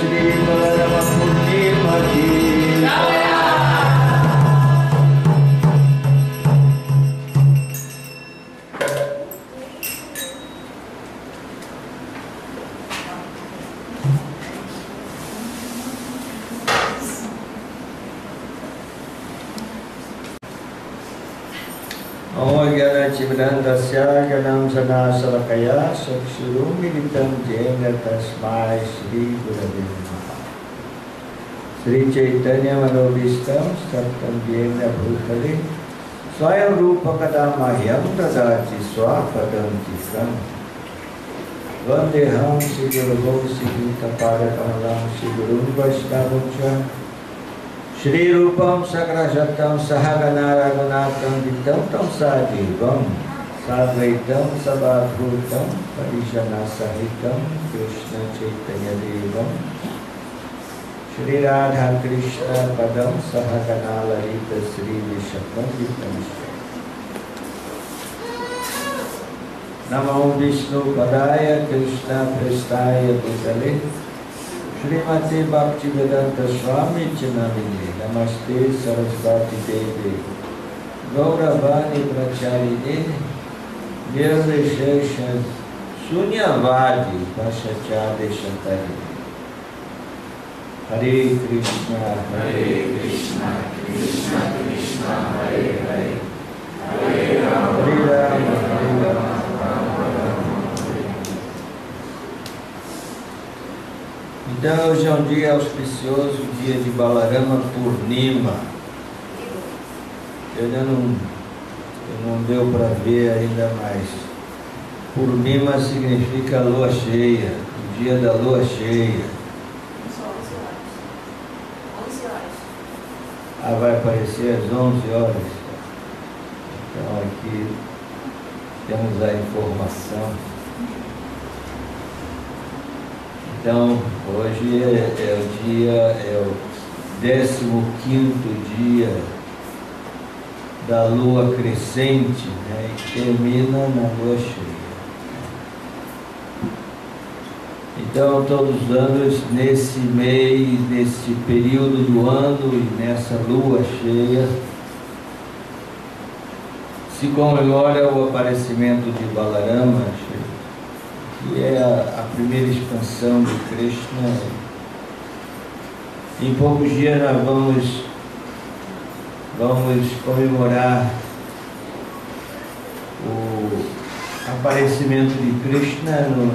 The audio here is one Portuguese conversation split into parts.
Shri Balarama Purnima Ki Chivrandasya Ganam Sanasalakaya Sakshurum Militam Jena Tasmai Shri Gurave Namaha. Shri Chaitanya Manobhistam Sattam Jena Bhutale Swayam Rupa Kadamahyam Tadati Swapadam Tikam Vandeham Shri Guru Shri Kapada Kamalam Shri Guru Vaishnavamcha Shri Rupam Sakrajatam Sahagana Raghunatam Vitam Tam Sadivam Sadvaitam Sabadhutam Parijana Sahitam Krishna Chaitanya Devam Shri Radha Krishna Padam Sahagana Lalita Shri Vishakam Vitam Namo Vishnu Padaya Krishna Prestaya Bhutale Srimati Bhaktivedanta Swami Chinamini Namaste Sarasvati Devi Gauravani Pracharine Nirvishesha Sunyavadi Pashachade Shantari Hare Krishna Krishna Krishna Hare Hare Hare Rama Hare Rama Então hoje é um dia auspicioso, dia de Balarama Purnima. Ainda não deu para ver ainda mais. Purnima significa lua cheia, o dia da lua cheia. 11 horas. Ah, vai aparecer às 11 horas. Então aqui temos a informação. Então, hoje é o 15º dia da lua crescente, né, e termina na lua cheia. Então, todos os anos, nesse mês, nesse período do ano e nessa lua cheia, se comemora o aparecimento de Balarama, que é a primeira expansão de Krishna. Em poucos dias nós vamos comemorar o aparecimento de Krishna no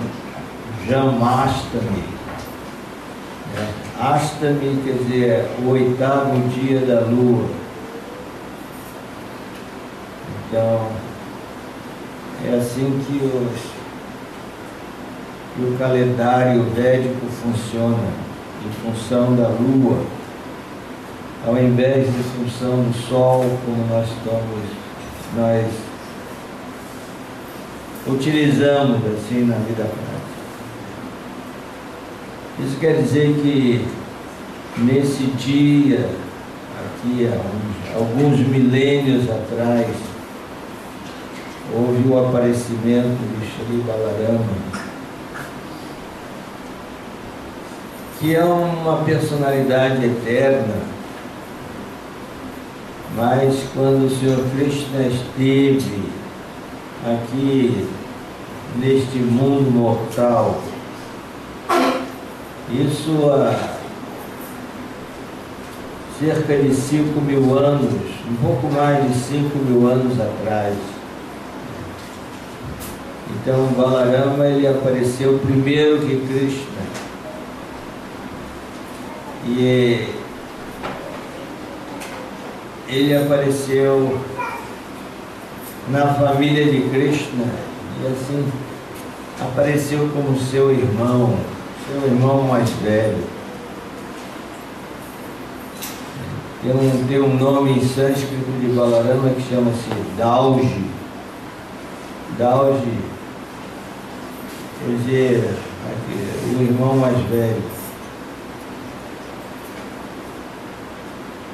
Janmashtami. Ashtami quer dizer o 8º dia da lua. Então, é assim que o calendário védico funciona, em função da lua, ao invés de função do sol, como nós utilizamos assim na vida prática. Isso quer dizer que nesse dia, aqui há alguns milênios atrás, houve o aparecimento de Shri Balarama, que é uma personalidade eterna, mas quando o Senhor Krishna esteve aqui neste mundo mortal, isso há cerca de 5.000 anos, um pouco mais de 5.000 anos atrás. Então Balarama, ele apareceu primeiro que Krishna. E ele apareceu na família de Krishna e assim apareceu como seu irmão mais velho. Tem um nome em sânscrito de Balarama que chama-se Dauji. Dauji quer dizer o irmão mais velho.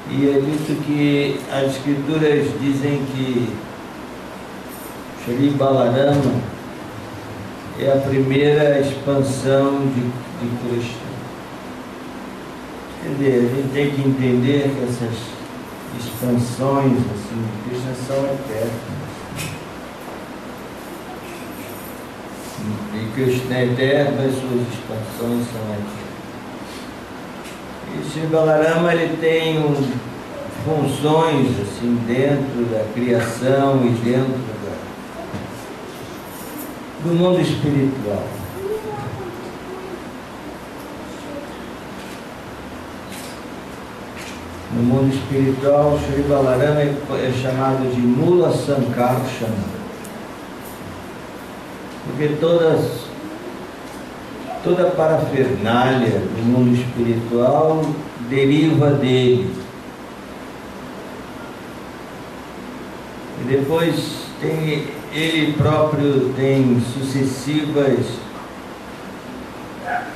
E é dito que as escrituras dizem que Shri Balarama é a primeira expansão de Krishna. Quer dizer, a gente tem que entender que essas expansões assim, de Krishna são eternas. E Krishna é eterno, as suas expansões são eternas. E Sri Balarama, ele tem funções assim, dentro da criação e dentro do mundo espiritual. No mundo espiritual, Sri Balarama é chamado de Mula Sankarshana, porque toda a parafernália do mundo espiritual deriva dele. E depois ele próprio tem sucessivas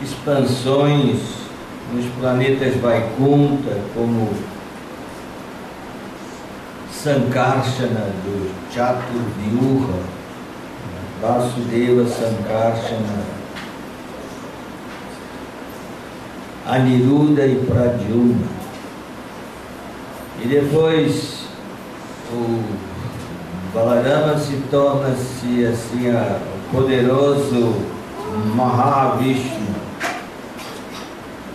expansões nos planetas Vaikunta, como Sankarshana do Chaturvyuha, Vasudeva Sankarshana, Aniruddha e Pradyumna. E depois o Balarama se torna-se assim o poderoso Mahavishnu,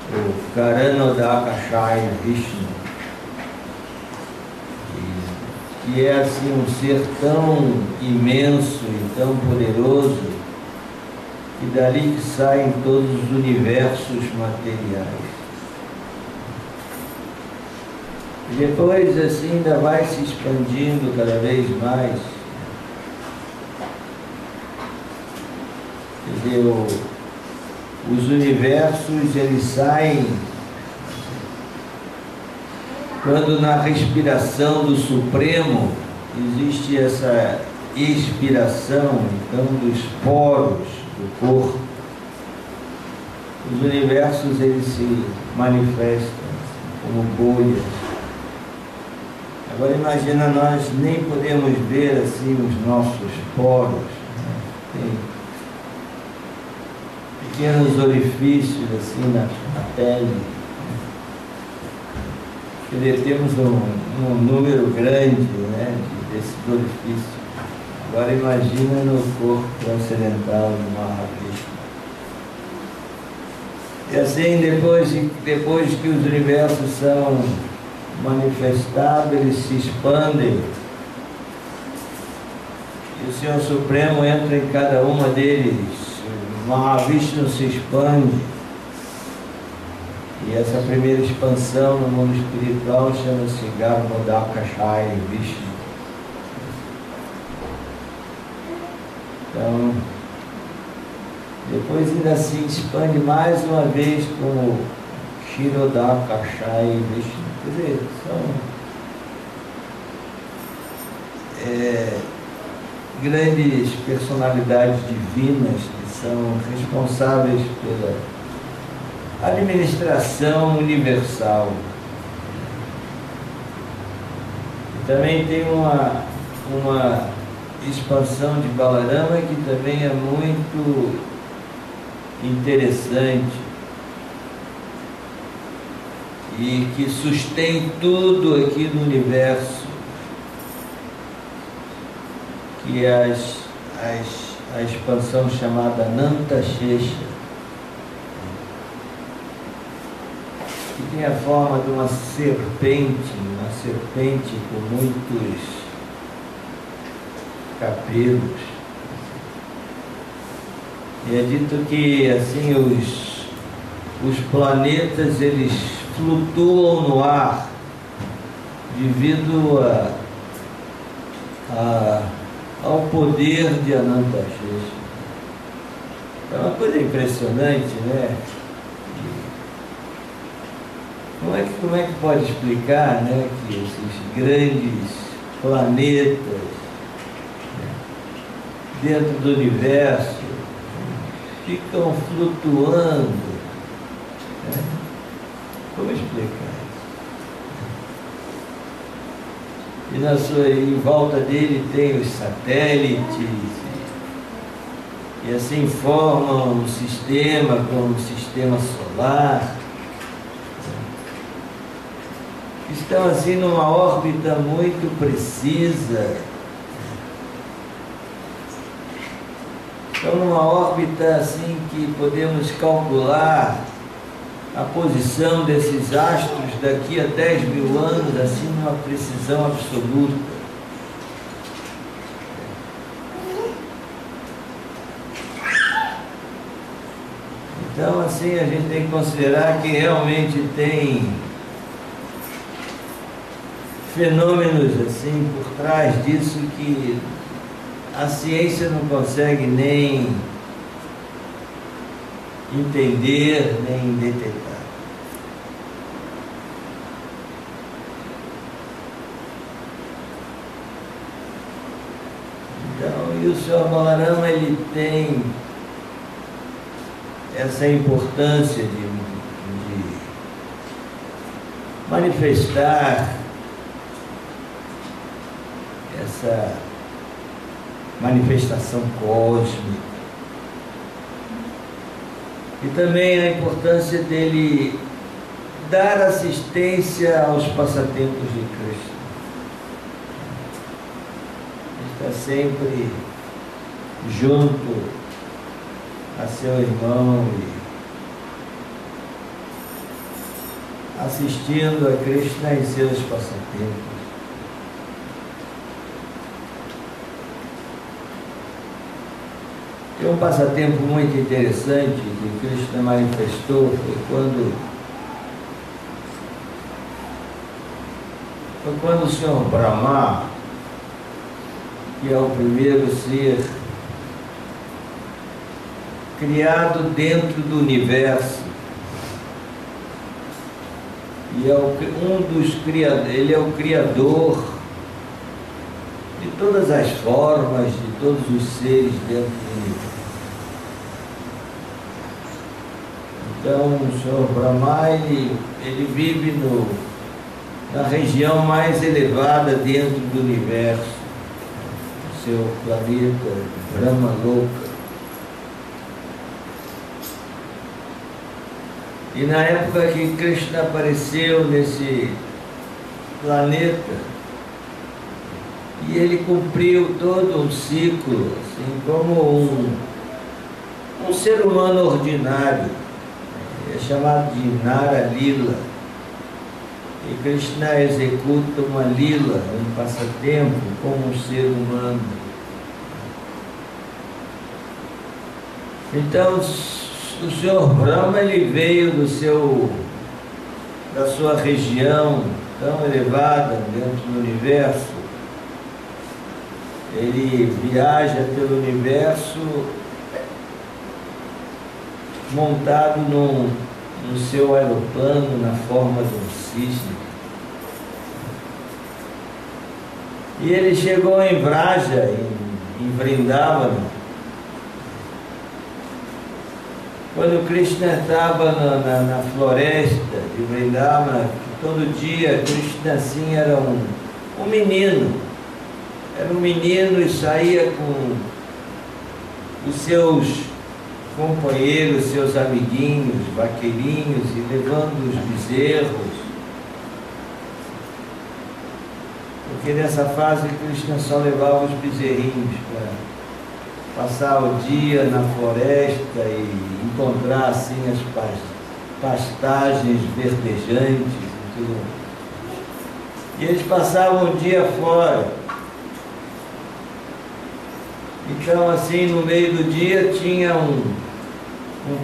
o Karanodakashaya Vishnu, que é assim um ser tão imenso e tão poderoso que dali que saem todos os universos materiais. E depois assim ainda vai se expandindo cada vez mais. Quer dizer, os universos, eles saem quando na respiração do Supremo existe essa expiração, então, dos poros do corpo. Os universos, eles se manifestam como bolhas. Agora imagina, nós nem podemos ver assim os nossos poros, né? Tem pequenos orifícios assim na pele. Quer dizer, temos um número grande, né, desses orifícios. Agora imagina no corpo transcendental do Mahavishnu. E assim, depois que os universos são manifestados, eles se expandem. E o Senhor Supremo entra em cada uma deles. O Mahavishnu se expande. E essa primeira expansão no mundo espiritual chama-se Garmodakashaya Vishnu. Então, depois ainda se expande mais uma vez como Kshirodakashaya Vishnu. Quer dizer, são grandes personalidades divinas que são responsáveis pela administração universal. E também tem uma expansão de Balarama que também é muito interessante e que sustém tudo aqui no universo, que é a expansão chamada Nantashesha, que tem a forma de uma serpente com muitos capelos. E é dito que assim os planetas, eles flutuam no ar devido ao poder de Anantashesha. É uma coisa impressionante, né? Como é que pode explicar, né, que esses grandes planetas, né, dentro do universo ficam flutuando, né? Como explicar isso? E em volta dele tem os satélites, e assim formam um sistema como o sistema solar. estão assim numa órbita muito precisa. Estão numa órbita assim que podemos calcular a posição desses astros daqui a 10.000 anos, assim numa precisão absoluta. Então, assim, a gente tem que considerar que realmente tem fenômenos assim por trás disso que a ciência não consegue nem entender, nem detectar. Então, e o Senhor Balarama, ele tem essa importância de manifestar essa manifestação cósmica, e também a importância dele dar assistência aos passatempos de Krishna. Ele está sempre junto a seu irmão e assistindo a Krishna em seus passatempos. Tem um passatempo muito interessante que Krishna manifestou, foi quando o Senhor Brahma, que é o primeiro ser criado dentro do universo, e ele é o criador de todas as formas, de todos os seres dentro do universo. Então, o Senhor Brahma, ele vive na região mais elevada dentro do universo, o seu planeta Brahmaloka. E na época que Krishna apareceu nesse planeta, e ele cumpriu todo um ciclo, assim, como um ser humano ordinário, é chamado de Nara Lila. E Krishna executa uma lila, um passatempo, como um ser humano. Então, o Senhor Brahma, ele veio da sua região tão elevada dentro do universo. Ele viaja pelo universo montado no seu aeroplano na forma de um cisne. E ele chegou em Vraja, em Vrindavana, quando Krishna estava na floresta de Vrindavana. Todo dia Krishna assim era um menino. Era um menino e saía com os seus companheiros, seus amiguinhos, vaqueirinhos, e levando os bezerros. Porque nessa fase Krishna só levava os bezerrinhos para passar o dia na floresta e encontrar assim as pastagens verdejantes e tudo. E eles passavam o dia fora. Então, assim, no meio do dia tinha um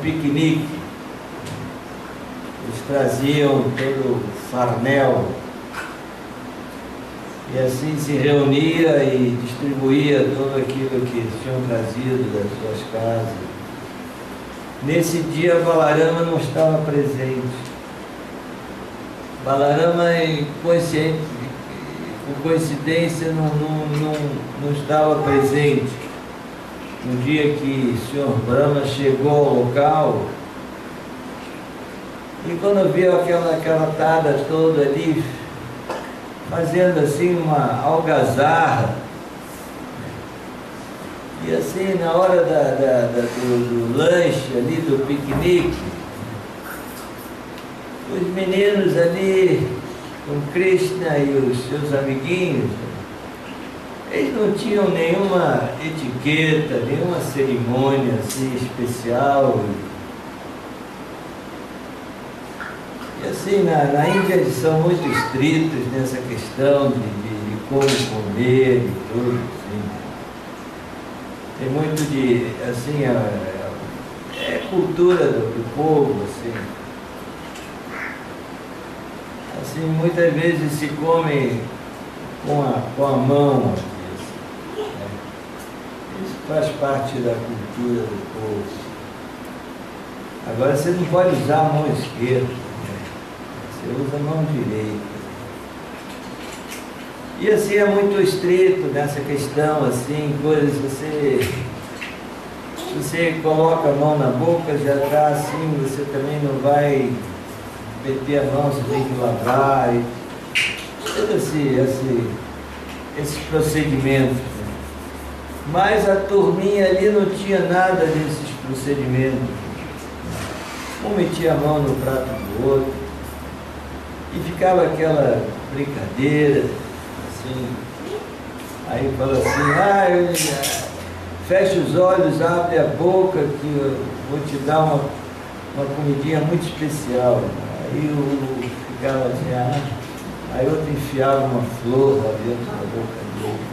piquenique. Eles traziam todo o farnel e assim se reunia e distribuía tudo aquilo que eles tinham trazido das suas casas. Nesse dia, Balarama não estava presente. Balarama, por coincidência, não estava presente. No dia que o Senhor Brahma chegou ao local, e quando viu aquela garotada toda ali, fazendo assim uma algazarra, e assim na hora do lanche ali, do piquenique, os meninos ali com Krishna e os seus amiguinhos, eles não tinham nenhuma etiqueta, nenhuma cerimônia assim especial. E assim, na Índia eles são muito estritos nessa questão de como comer e tudo, assim. Tem muito de, assim, é cultura do povo, assim. Assim, muitas vezes se come com a mão, assim, né? Isso faz parte da cultura do povo. Agora você não pode usar a mão esquerda, né? Você usa a mão direita. E assim é muito estrito nessa questão, assim, coisas, você coloca a mão na boca, já está assim, você também não vai meter a mão, você tem que lavar, e todo esses procedimentos. Mas a turminha ali não tinha nada desses procedimentos. Um metia a mão no prato do outro, e ficava aquela brincadeira, assim. Aí fala assim, fecha os olhos, abre a boca, que eu vou te dar uma comidinha muito especial. Aí eu ficava assim, aí outro enfiava uma flor lá dentro da boca dele.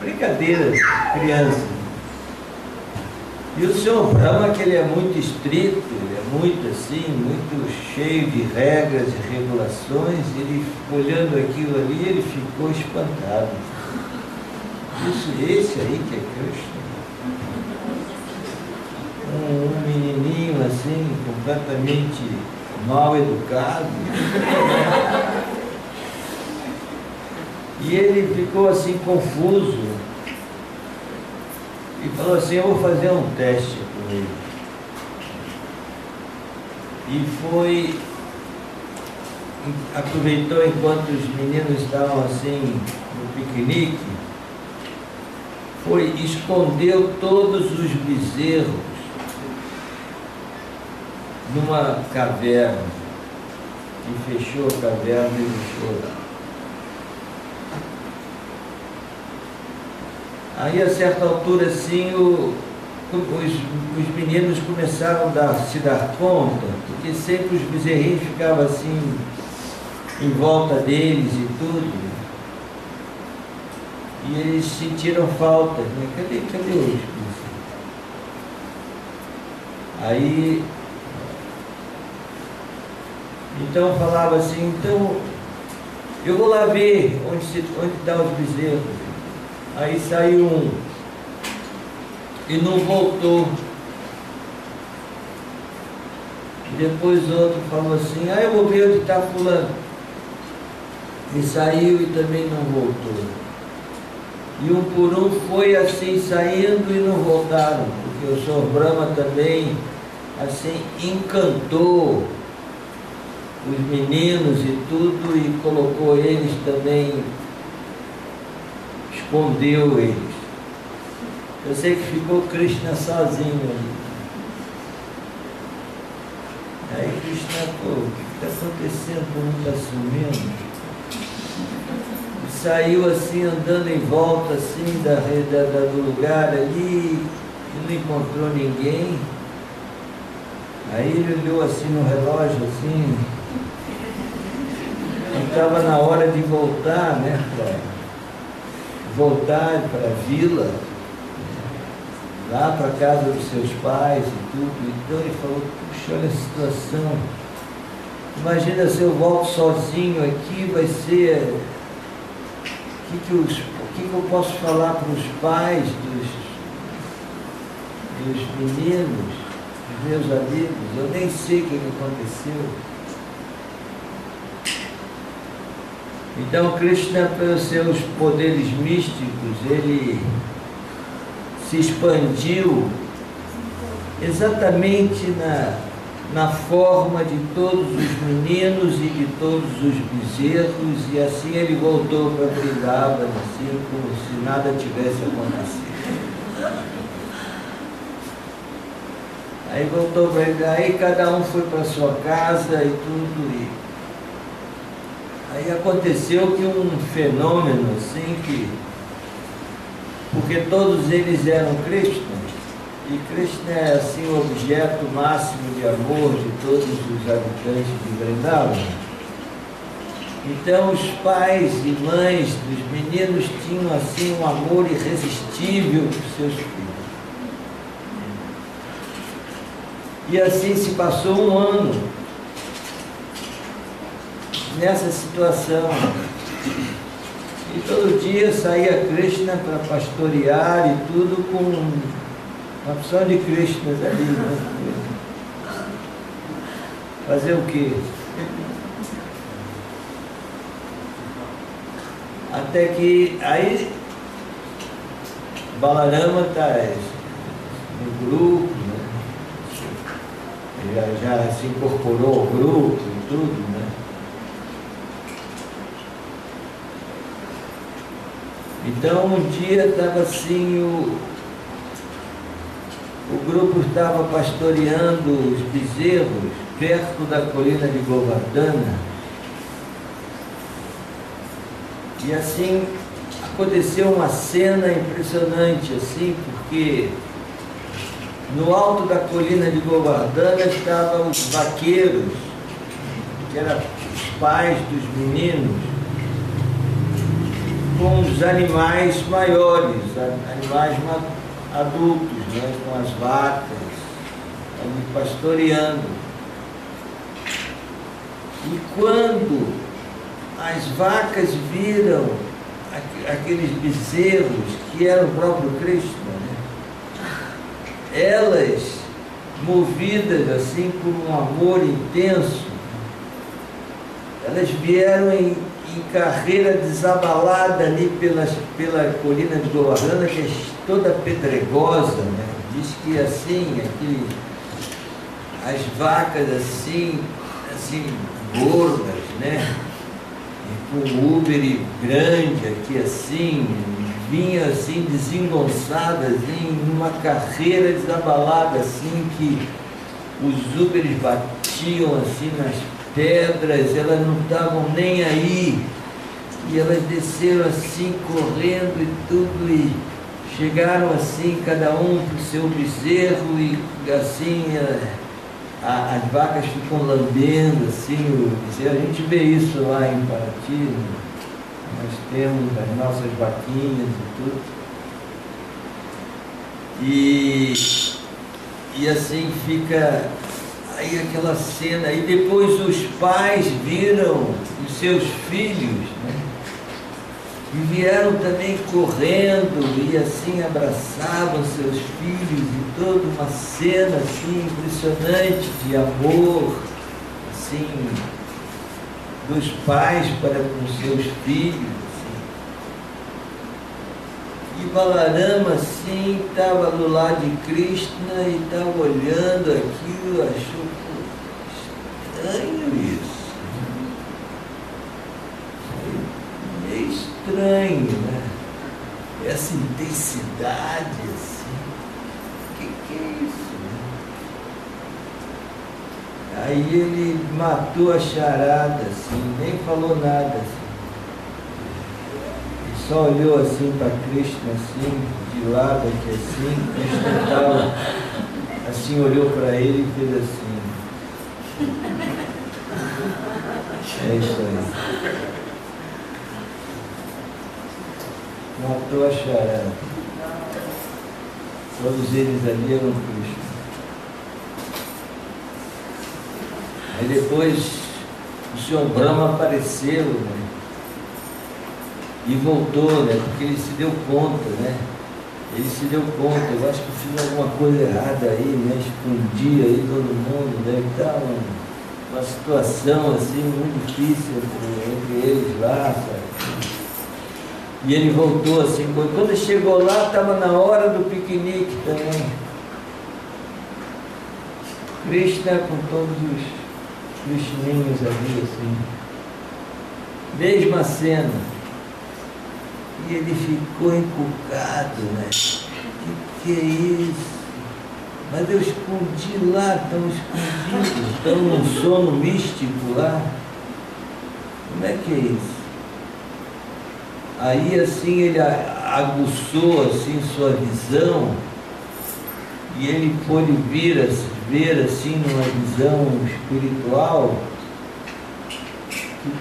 Brincadeira, criança. E o Sr. Brahma, que ele é muito estrito, ele é muito assim, muito cheio de regras e regulações, ele olhando aquilo ali, ele ficou espantado. Esse aí que é Krishna. Um menininho assim, completamente mal educado. E ele ficou assim confuso e falou assim, eu vou fazer um teste com ele. E aproveitou enquanto os meninos estavam assim no piquenique, escondeu todos os bezerros numa caverna, e fechou a caverna e deixou lá. Aí, a certa altura, assim, os meninos começaram a se dar conta, porque sempre os bezerrinhos ficavam assim, em volta deles e tudo. E eles sentiram falta, né? Cadê os bezerros? Aí, então falava assim, então, eu vou lá ver onde estão os bezerros. Aí saiu um e não voltou. E depois outro falou assim, eu vou ver onde está fulano. E saiu e também não voltou. E um por um foi assim saindo e não voltaram, porque o Sr. Brahma também assim encantou os meninos e tudo, e colocou eles também, escondeu eles. Eu sei que ficou Krishna sozinho ali. Aí Krishna, o que está acontecendo? Não está sumindo? E saiu assim, andando em volta assim do lugar ali, e não encontrou ninguém. Aí ele olhou assim no relógio assim, e estava na hora de voltar, né? Voltar para a vila, lá para a casa dos seus pais e tudo. Então ele falou, puxa, olha a situação, imagina se eu volto sozinho aqui, vai ser, o que eu posso falar para os pais dos meninos, dos meus amigos? Eu nem sei o que aconteceu. Então Krishna, pelos seus poderes místicos, ele se expandiu exatamente na forma de todos os meninos e de todos os bezerros, e assim ele voltou para Vrindavan, assim, como se nada tivesse acontecido. Aí voltou para ele, aí cada um foi para sua casa e tudo, e Aí aconteceu que um fenômeno assim porque todos eles eram Krishna, e Krishna é assim o objeto máximo de amor de todos os habitantes de Vrindavan. Então os pais e mães dos meninos tinham assim um amor irresistível por seus filhos. E assim se passou um ano nessa situação. E todo dia saía Krishna para pastorear e tudo com uma opção de Krishnas ali, né? Fazer o quê? Até que aí Balarama está no grupo, né? Já se incorporou ao grupo e tudo, né? Então um dia estava assim, o grupo estava pastoreando os bezerros perto da colina de Govardhana. E assim aconteceu uma cena impressionante, assim, porque no alto da colina de Govardhana estavam os vaqueiros, que eram os pais dos meninos, com os animais maiores, animais adultos, né, com as vacas, ali pastoreando. E quando as vacas viram aqueles bezerros que eram o próprio Krishna, né, elas, movidas assim por um amor intenso, elas vieram em carreira desabalada ali pela colina de Govardhana, que é toda pedregosa, né? Diz que assim, as vacas assim gordas, né? E com um úbere grande aqui assim, vinha assim desengonçadas em uma carreira desabalada assim, que os úberes batiam assim nas pedras, elas não estavam nem aí, e elas desceram assim, correndo e tudo, e chegaram assim, cada um para o seu bezerro, e assim, as vacas ficam lambendo assim, o bezerro. A gente vê isso lá em Paraty, né? Nós temos as nossas vaquinhas e tudo, e assim fica aí aquela cena. E depois os pais viram os seus filhos, né? E vieram também correndo e assim abraçavam seus filhos, e toda uma cena assim impressionante de amor, assim, dos pais para com seus filhos, assim. E Balarama assim estava do lado de Krishna e estava olhando aquilo, achou estranho isso. Meio estranho, né? Essa intensidade assim. Que é isso? Aí ele matou a charada assim, nem falou nada assim. Ele só olhou assim para Krishna assim, de lado aqui assim, Krishna estava assim, olhou para ele e fez assim. É isso aí. Matou a charada. Todos eles ali eram Krishna. Aí depois o senhor Brahma apareceu, né? E voltou, né? Porque ele se deu conta, né? Ele se deu conta, eu acho que fiz alguma coisa errada aí, né? Escondi aí todo mundo, né? Então, uma situação assim muito difícil entre eles lá, sabe? E ele voltou assim, quando chegou lá, estava na hora do piquenique também. Krishna com todos os Krishninhos ali, assim. Mesma cena. E ele ficou encucado, né? Que é isso? Mas eu escondi lá, estão escondidos, estão num sono místico lá. Como é que é isso? Aí assim ele aguçou assim sua visão e ele pôde ver assim numa visão espiritual que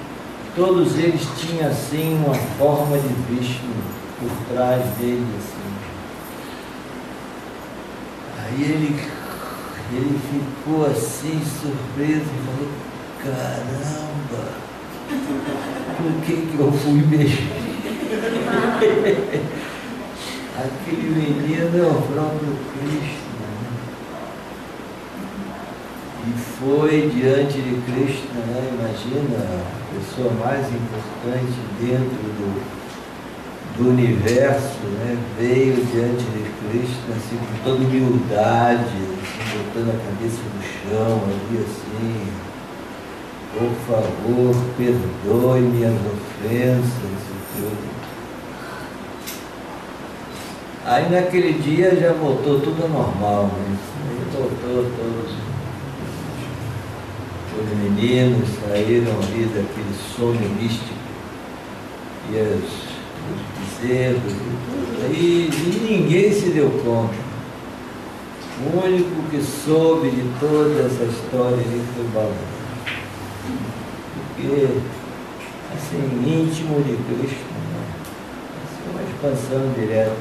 todos eles tinham assim uma forma de Vishnu por trás dele assim. Aí ele ficou assim surpreso e falou: caramba, por que eu fui mexer? Aquele menino é o próprio Krishna, né? E foi diante de Krishna, né? Imagina, a pessoa mais importante dentro do universo, né? Veio diante de Krishna assim, com toda humildade, assim, botando a cabeça no chão, ali assim: por favor, perdoe minhas ofensas e tudo. Aí naquele dia já voltou tudo ao normal, né? Aí voltou todos os meninos saíram ali daquele sono místico e os bezerros e tudo. E ninguém se deu conta. O único que soube de toda essa história ali foi o Balão. Porque, assim, íntimo de Cristo, né? Assim, uma expansão direta.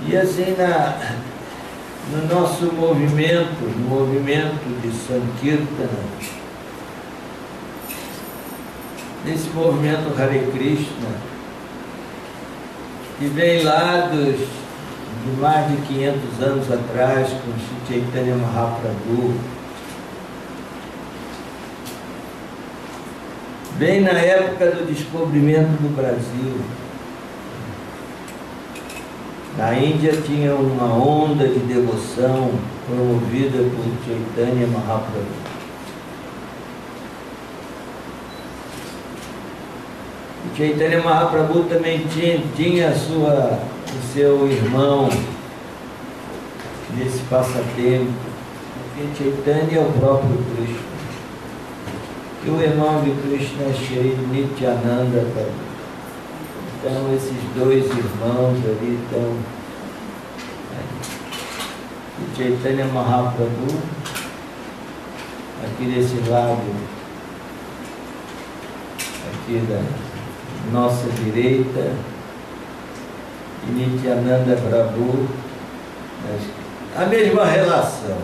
E assim, no nosso movimento, no movimento de Sankirtana, nesse movimento Hare Krishna, que vem lá de mais de 500 anos atrás, com Sri Chaitanya Mahaprabhu, bem na época do descobrimento do Brasil. Na Índia tinha uma onda de devoção promovida por Chaitanya Mahaprabhu. E Chaitanya Mahaprabhu também tinha o seu irmão nesse passatempo, porque Chaitanya é o próprio Krishna. E o irmão de Krishna é Shri Nityananda Prabhu. Então, esses dois irmãos ali estão. O Chaitanya Mahaprabhu, aqui desse lado, aqui da nossa direita, e Nityananda Prabhu, a mesma relação.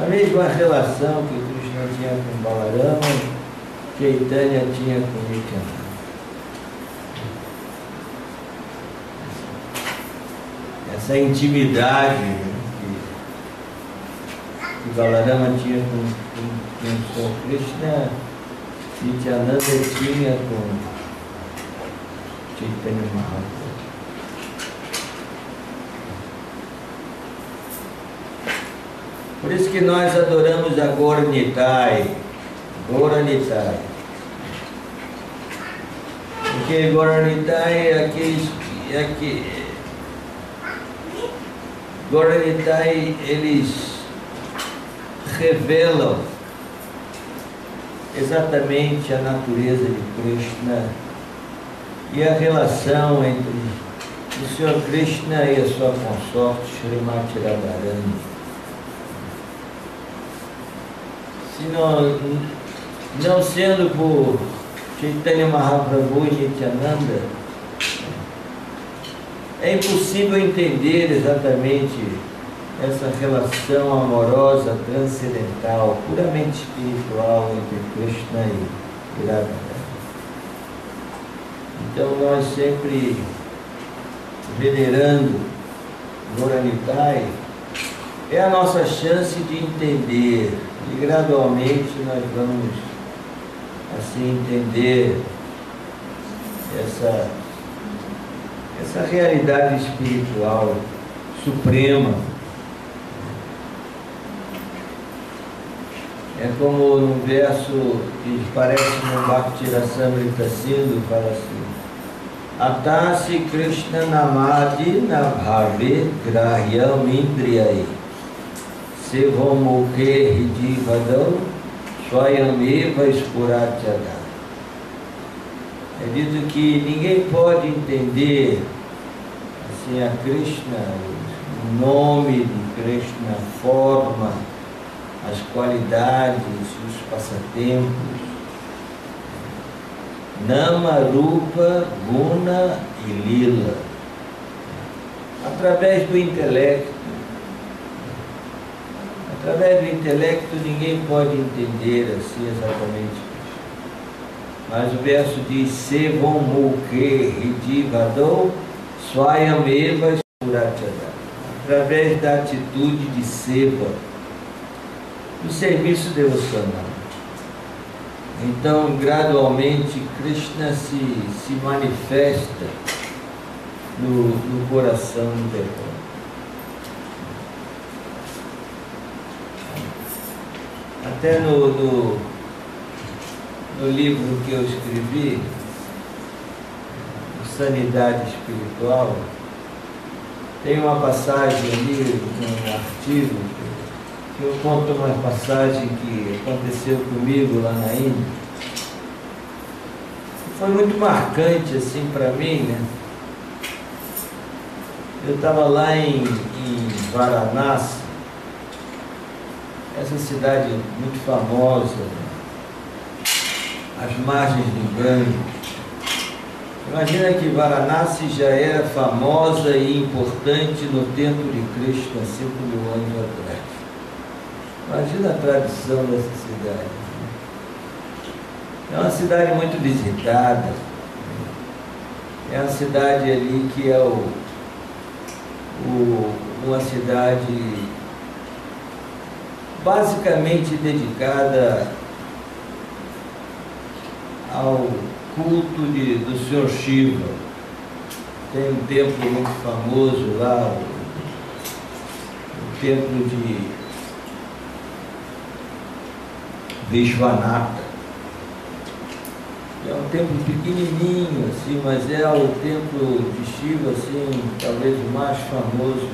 A mesma relação que Krishna tinha com Balarama, Chaitanya tinha com Nityananda. Essa intimidade que Balarama tinha com o Senhor Krishna, Nityananda tinha com Chaitanya Mahaprabhu. Por isso que nós adoramos a Gaura-Nitai, Gaura-Nitai. Porque Gaura-Nitai é aquele Gaura-Nitai, eles revelam exatamente a natureza de Krishna e a relação entre o Senhor Krishna e a sua consorte Srimati Radharani. Se não sendo por Chaitanya Mahaprabhu e Nityananda, é impossível entender exatamente essa relação amorosa, transcendental, puramente espiritual entre Krishna e Radharani. Então nós sempre venerando Gaura-Nitai é a nossa chance de entender, e gradualmente nós vamos assim entender essa realidade espiritual suprema. É como no verso que parece no Bhakti Rasamrita Sindhu, fala assim: Atasi Krishna Namadi Nabhave Grahyam Indriyai Sevam Mukhe Hidi Vadam Swayameva Spuratyada. É dito que ninguém pode entender assim a Krishna, o nome de Krishna, a forma, as qualidades, os passatempos, Nama, Rupa, Guna e Lila, através do intelecto. Através do intelecto ninguém pode entender assim exatamente. Mas o verso diz: Sevam Mukhe Hidi Vadam Swayameva Spuratyada. Através da atitude de seva, do serviço devocional. Então, gradualmente, Krishna se manifesta no coração do devota. Até no livro que eu escrevi, Sanidade Espiritual, tem uma passagem ali, um artigo, que eu conto uma passagem que aconteceu comigo lá na Índia. Foi muito marcante assim para mim, né? Eu estava lá em Varanasi, essa cidade muito famosa, às margens do Ganges. Imagina que Varanasi já era famosa e importante no templo de Krishna 5.000 anos atrás. Imagina a tradição dessa cidade. É uma cidade muito visitada. É uma cidade ali que é uma cidade basicamente dedicada ao culto do Senhor Shiva. Tem um templo muito famoso lá, o templo de Vishwanatha. É um templo pequenininho, assim, mas é o templo de Shiva, assim, talvez o mais famoso,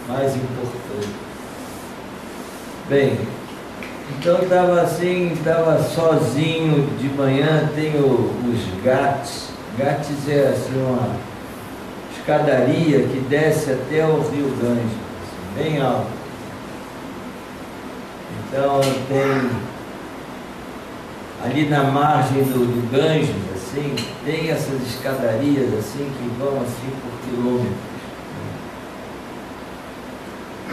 mais importante. Bem, então estava sozinho de manhã, tem os ghats. Ghats é assim uma escadaria que desce até o rio Ganges, assim, bem alto. Então tem ali na margem do Ganges, assim, tem essas escadarias assim que vão assim por quilômetros.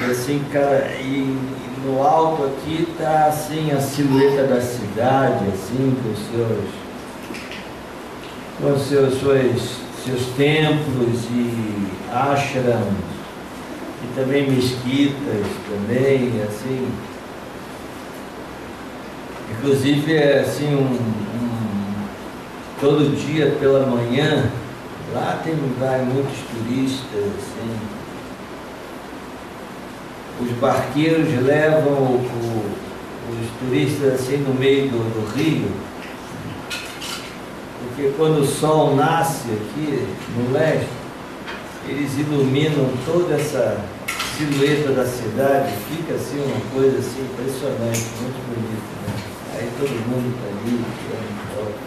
E assim, cara, e no alto aqui está assim a silhueta da cidade, assim, com seus templos e ashrams, e também mesquitas também, assim. Inclusive é assim todo dia pela manhã, lá vai muitos turistas, assim. Os barqueiros levam os turistas assim no meio do rio, porque quando o sol nasce aqui no leste, eles iluminam toda essa silhueta da cidade, fica assim uma coisa assim impressionante, muito bonita, né? Aí todo mundo está ali, tirando foto.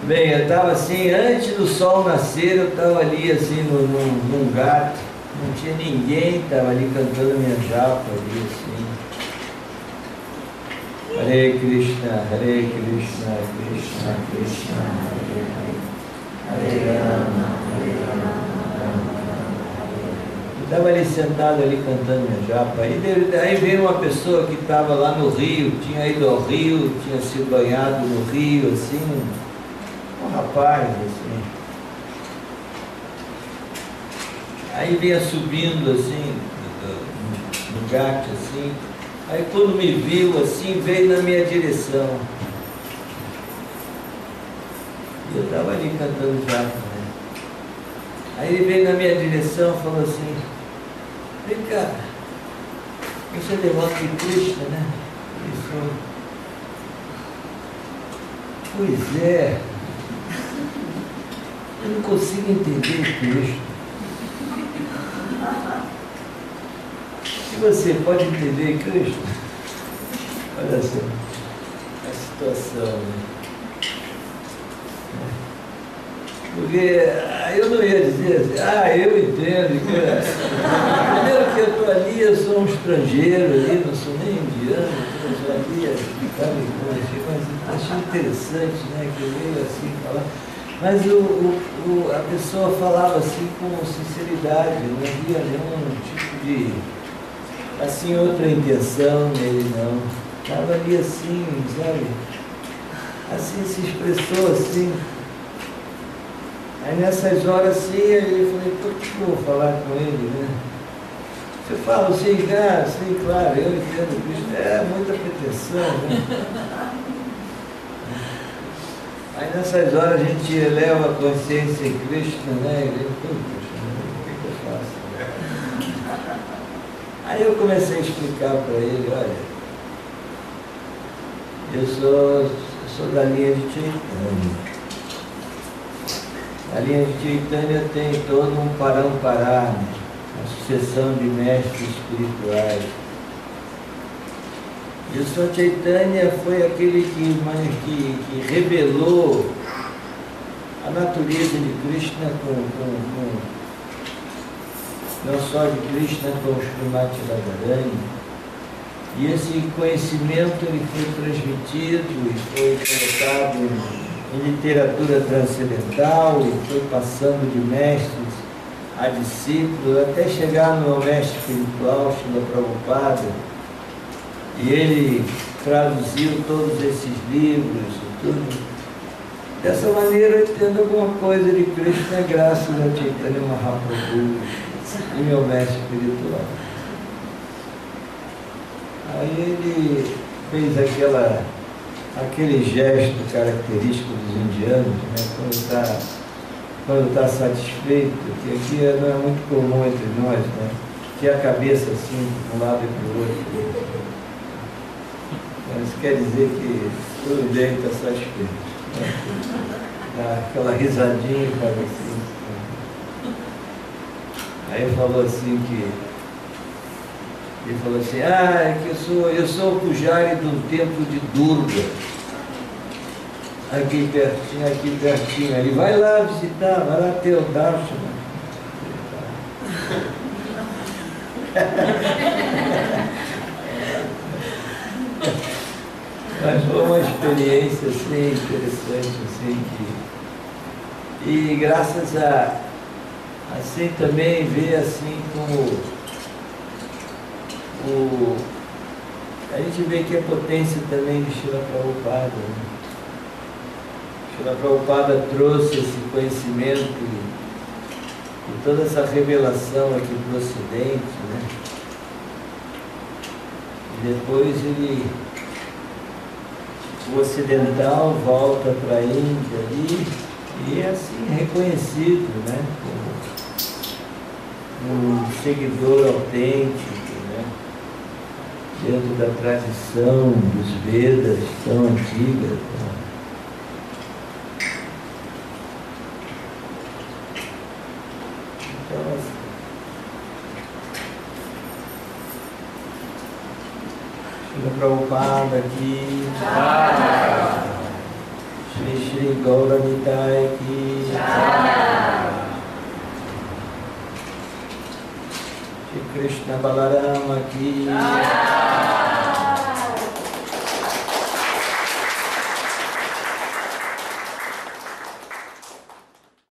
Bem, eu estava assim, antes do sol nascer, eu estava ali assim num gato. Não tinha ninguém, estava ali cantando minha japa ali assim. Hare Krishna, Krishna Krishna, Hare Hare, Hare Rama, eu estava ali sentado ali cantando minha japa. Aí veio uma pessoa que estava lá no rio, tinha ido ao rio, tinha sido banhado no rio, assim, um rapaz, assim. Aí vinha subindo assim, no gato assim, aí quando me viu assim, veio na minha direção. E eu estava ali cantando já, né? Aí ele veio na minha direção e falou assim: vem cá, você é devoto de Krishna, né? Isso. Pois é, eu não consigo entender Krishna. você pode entender Cristo? Olha só a situação, né? Porque aí eu não ia dizer assim, eu entendo. Primeiro que eu estou ali, eu sou um estrangeiro ali, não sou nem indiano, eu sou ali, mas achei interessante, né, que eu veio assim falar. Mas a pessoa falava assim com sinceridade, não havia nenhum tipo de, assim, outra intenção nele, não. Estava ali assim, sabe? Assim, se expressou assim. Aí nessas horas assim, eu falei, por que eu vou falar com ele, né? Você fala assim, sim, claro, eu entendo Cristo, é muita pretensão, né? Aí nessas horas a gente eleva a consciência em Cristo, né? E ele, o que eu faço? Aí eu comecei a explicar para ele, olha, eu sou da linha de Chaitanya. A linha de Chaitanya tem todo um parampará, né? Uma sucessão de mestres espirituais. E o Sr. Chaitanya foi aquele que revelou a natureza de Krishna não só de Krishna, com o Srimati Radharani. E esse conhecimento ele foi transmitido e foi colocado em literatura transcendental e foi passando de mestres a discípulos até chegar no mestre espiritual, Srila Prabhupada. E ele traduziu todos esses livros e tudo. Dessa maneira eu entendo alguma coisa de Krishna graças a Chaitanya Mahaprabhu e meu mestre espiritual. Aí ele fez aquele gesto característico dos indianos, né? Quando está satisfeito, que aqui não é muito comum entre nós, né? Que a cabeça assim, de um lado e para o outro. Mas quer dizer que tudo bem, está satisfeito. Né? Dá aquela risadinha, cara, assim. Aí falou assim ele falou assim, é que eu sou o pujari de um templo de Durga. Aqui pertinho. Ele vai lá visitar, vai lá ter o darshan. Mas foi uma experiência assim, interessante, assim, e graças a assim também ver assim como a gente vê que a potência também de Srila Prabhupada, né? Srila Prabhupada trouxe esse conhecimento e toda essa revelação aqui do Ocidente, né? E depois o ocidental volta para a Índia ali e é assim reconhecido, né? Como um seguidor autêntico, né? Dentro da tradição dos Vedas tão antiga. Né? Então, Srila Prabhupada aqui, Shri Gaura Nitai aqui, Shri Krishna Balarama aqui,